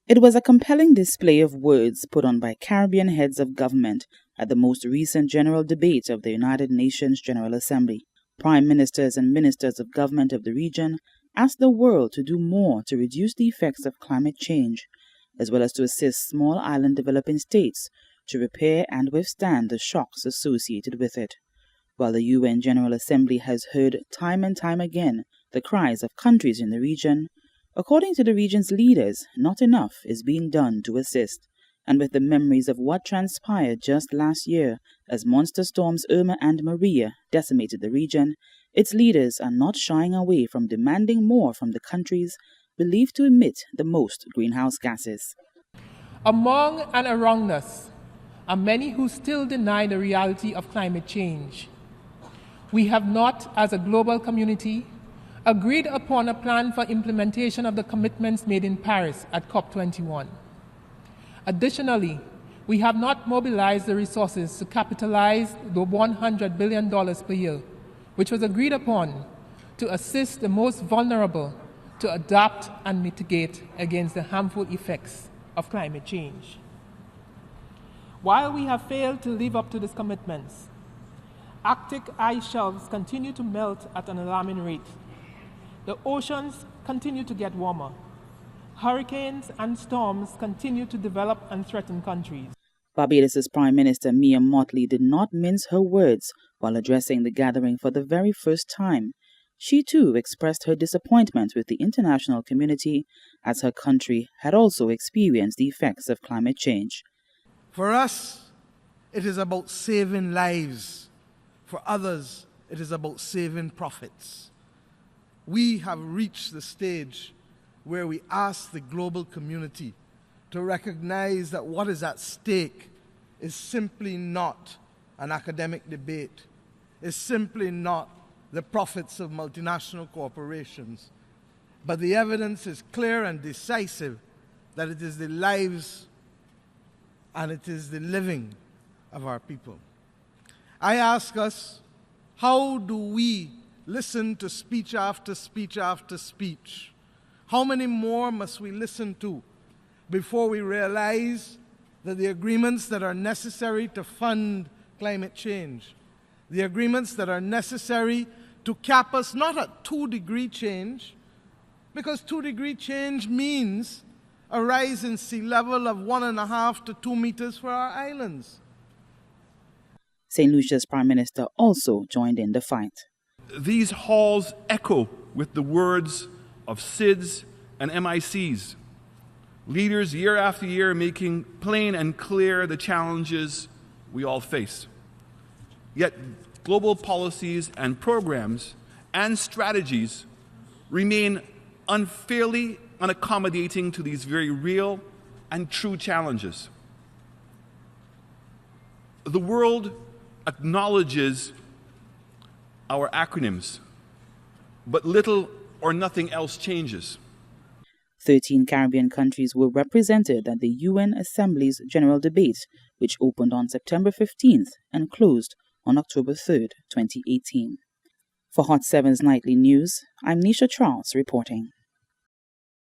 It was a compelling display of words put on by Caribbean heads of government at the most recent general debate of the United Nations General Assembly. Prime ministers and ministers of government of the region asked the world to do more to reduce the effects of climate change, as well as to assist small island developing states to repair and withstand the shocks associated with it. While the UN General Assembly has heard time and time again the cries of countries in the region, according to the region's leaders, not enough is being done to assist. And with the memories of what transpired just last year as monster storms Irma and Maria decimated the region, its leaders are not shying away from demanding more from the countries believed to emit the most greenhouse gases. Among and around us are many who still deny the reality of climate change. We have not, as a global community, agreed upon a plan for implementation of the commitments made in Paris at COP21. Additionally, we have not mobilized the resources to capitalize the $100 billion per year, which was agreed upon to assist the most vulnerable to adapt and mitigate against the harmful effects of climate change. While we have failed to live up to these commitments, Arctic ice shelves continue to melt at an alarming rate. The oceans continue to get warmer. Hurricanes and storms continue to develop and threaten countries. Barbados' Prime Minister Mia Mottley did not mince her words while addressing the gathering for the very first time. She too expressed her disappointment with the international community as her country had also experienced the effects of climate change. For us, it is about saving lives. For others, it is about saving profits. We have reached the stage where we ask the global community to recognize that what is at stake is simply not an academic debate, is simply not the profits of multinational corporations, but the evidence is clear and decisive that it is the lives and it is the living of our people. I ask us, how do we listen to speech after speech after speech? How many more must we listen to before we realize that the agreements that are necessary to fund climate change, the agreements that are necessary to cap us not at 2-degree change, because 2-degree change means a rise in sea level of 1.5 to 2 meters for our islands. St. Lucia's Prime Minister also joined in the fight. These halls echo with the words of SIDS and MICs, leaders year after year making plain and clear the challenges we all face. Yet global policies and programs and strategies remain unfairly unaccommodating to these very real and true challenges. The world acknowledges our acronyms, but little or nothing else changes. 13 Caribbean countries were represented at the UN Assembly's General Debate, which opened on September 15th and closed on October 3rd, 2018. For Hot 7's Nightly News, I'm Nisha Charles reporting.